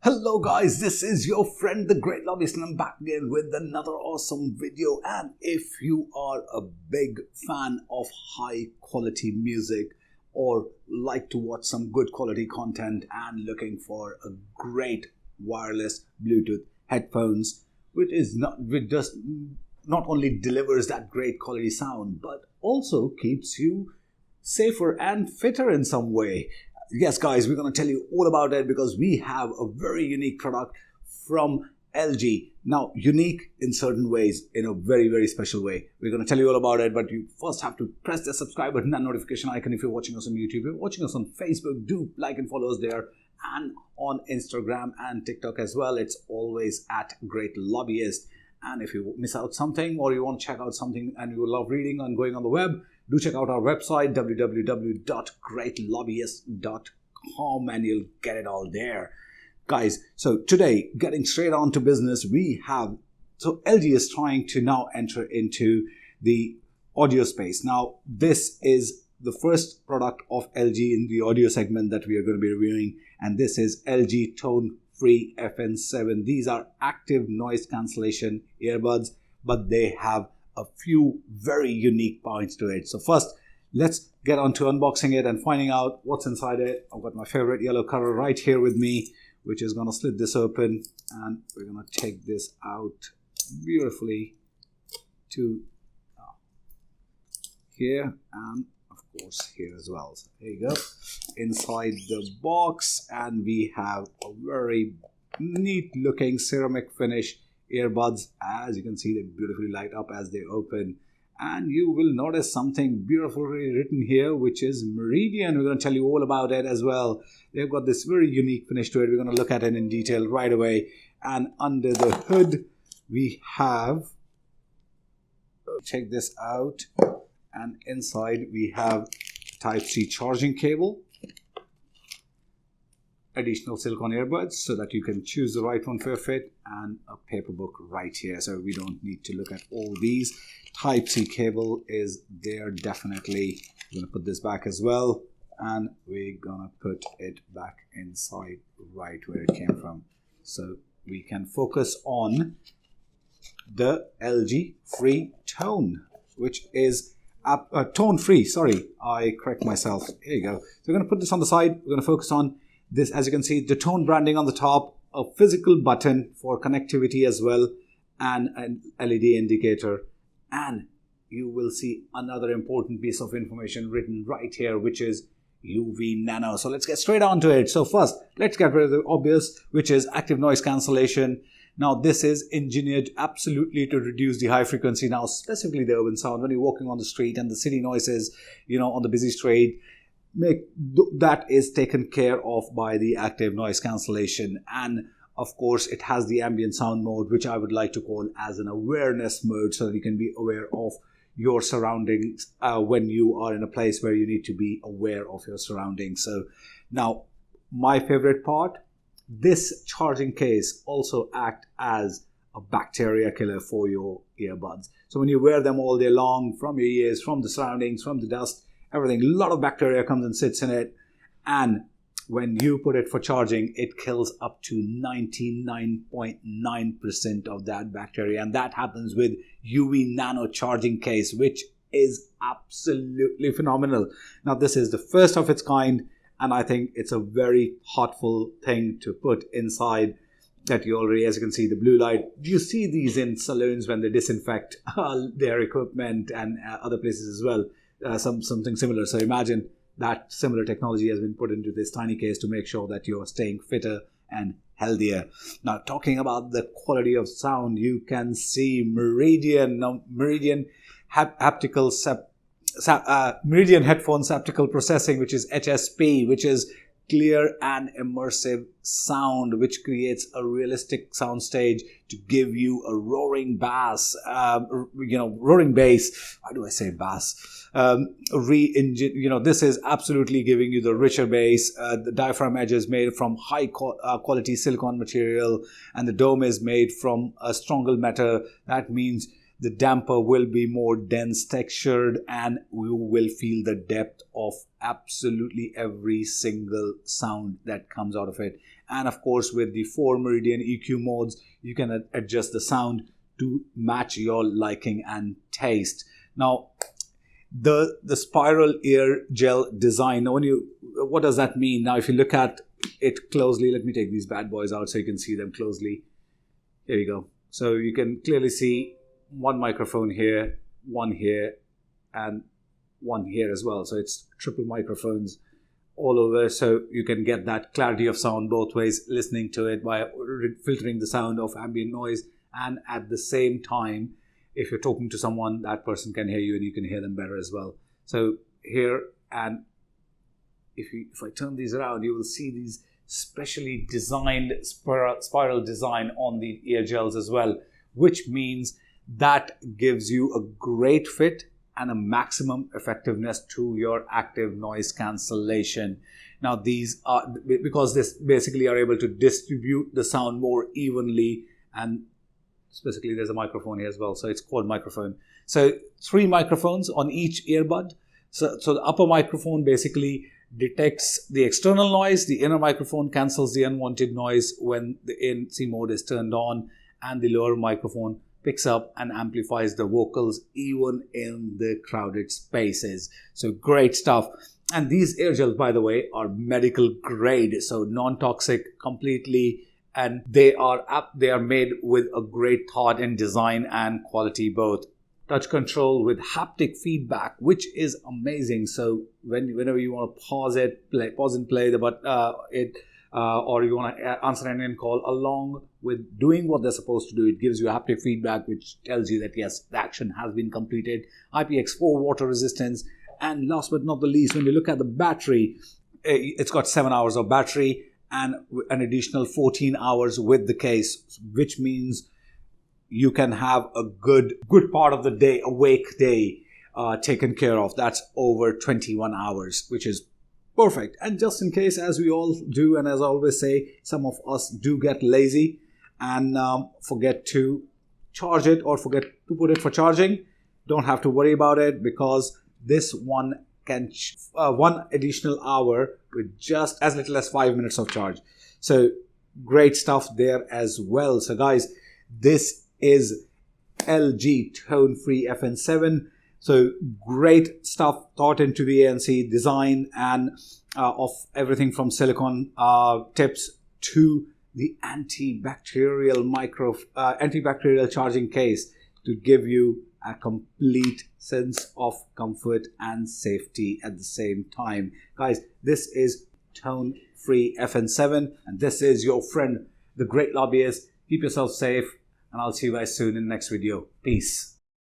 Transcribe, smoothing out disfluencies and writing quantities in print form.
Hello guys, this is your friend the Great Lobbyist and I'm back again with another awesome video. And if you are a big fan of high quality music or like to watch some good quality content and looking for a great wireless Bluetooth headphones which just not only delivers that great quality sound but also keeps you safer and fitter in some way. Yes, guys, we're going to tell you all about it because we have a very unique product from LG. Now, unique in certain ways, in a very, very special way. We're going to tell you all about it, but you first have to press the subscribe button and notification icon if you're watching us on YouTube. If you're watching us on Facebook, do like and follow us there, and on Instagram and TikTok as well. It's always at Great Lobbyist. And if you miss out something or you want to check out something and you love reading and going on the web, do check out our website www.greatlobbyist.com and you'll get it all there. Guys, so today, getting straight on to business, LG is trying to now enter into the audio space. Now, this is the first product of LG in the audio segment that we are going to be reviewing, and this is LG Tone Free FN7. These are active noise cancellation earbuds, but they have a few very unique points to it. So first, let's get on to unboxing it and finding out what's inside it. I've got my favorite yellow color right here with me, which is going to slit this open, and we're going to take this out beautifully to here, and of course here as well. So there you go, inside the box, and we have a very neat looking ceramic finish earbuds. As you can see, they beautifully light up as they open, and you will notice something beautifully written here, which is Meridian. We're going to tell you all about it as well. They've got this very unique finish to it. We're going to look at it in detail right away. And under the hood we have, check this out, and inside we have Type-C charging cable, additional silicone earbuds so that you can choose the right one for your fit, and a paper book right here, so we don't need to look at all these. Type-C cable is there definitely. We're going to put this back as well, and we're going to put it back inside right where it came from, so we can focus on the LG Free Tone, which is tone free. Sorry, I correct myself. Here you go. So we're going to put this on the side. We're going to focus on this. As you can see, the tone branding on the top, a physical button for connectivity as well, and an LED indicator. And you will see another important piece of information written right here, which is UV Nano. So let's get straight on to it. So first, let's get rid of the obvious, which is active noise cancellation. Now, this is engineered absolutely to reduce the high frequency, now specifically the urban sound, when you're walking on the street and the city noises, on the busy street, that is taken care of by the active noise cancellation. And of course, it has the ambient sound mode, which I would like to call as an awareness mode, so that you can be aware of your surroundings when you are in a place where you need to be aware of your surroundings. So now, my favorite part, this charging case also acts as a bacteria killer for your earbuds. So when you wear them all day long, from your ears, from the surroundings, from the dust, everything, a lot of bacteria comes and sits in it. And when you put it for charging, it kills up to 99.9% of that bacteria. And that happens with UV Nano charging case, which is absolutely phenomenal. Now, this is the first of its kind, and I think it's a very thoughtful thing to put inside that you already, as you can see, the blue light. You see these in saloons when they disinfect their equipment, and other places as well, something similar. So imagine that similar technology has been put into this tiny case to make sure that you're staying fitter and healthier. Now, talking about the quality of sound, you can see Meridian. Now, Meridian Meridian headphones haptical processing, which is HSP, which is clear and immersive sound, which creates a realistic sound stage to give you a roaring bass, roaring bass. Why do I say bass? This is absolutely giving you the richer bass. The diaphragm edge is made from high quality silicone material, and the dome is made from a stronger metal. That means the damper will be more dense textured, and you will feel the depth of absolutely every single sound that comes out of it. And of course, with the 4 Meridian EQ modes, you can adjust the sound to match your liking and taste. Now, the spiral ear gel design, now what does that mean? Now, if you look at it closely, let me take these bad boys out so you can see them closely. Here you go. So you can clearly see one microphone here, one here, and one here as well. So it's triple microphones all over, so you can get that clarity of sound both ways, listening to it by filtering the sound of ambient noise, and at the same time, if you're talking to someone, that person can hear you and you can hear them better as well. So here, and if I turn these around, you will see these specially designed spiral design on the ear gels as well, which means that gives you a great fit and a maximum effectiveness to your active noise cancellation. Now, these are, because this basically are able to distribute the sound more evenly, and specifically there's a microphone here as well, so it's quad microphone. So 3 microphones on each earbud. So the upper microphone basically detects the external noise, the inner microphone cancels the unwanted noise when the ANC mode is turned on, and the lower microphone picks up and amplifies the vocals even in the crowded spaces. So great stuff. And these ear gels, by the way, are medical grade, so non-toxic completely, and they are made with a great thought in design and quality both. Touch control with haptic feedback, which is amazing. So whenever you want to pause and play or you want to answer an in call, along with doing what they're supposed to do, it gives you haptic feedback which tells you that yes, the action has been completed. IPX4 water resistance, and last but not the least, when you look at the battery, it's got 7 hours of battery and an additional 14 hours with the case, which means you can have a good part of the day, awake day, taken care of. That's over 21 hours, which is perfect. And just in case, as we all do, and as I always say, some of us do get lazy and forget to charge it or forget to put it for charging, don't have to worry about it, because this one can one additional hour with just as little as 5 minutes of charge. So great stuff there as well. So guys, this is LG Tone-Free FN7. So great stuff thought into the ANC design, and of everything from silicone tips to the antibacterial charging case to give you a complete sense of comfort and safety at the same time. Guys, this is Tone-Free FN7, and this is your friend, the Great Lobbyist. Keep yourself safe, and I'll see you guys soon in the next video. Peace.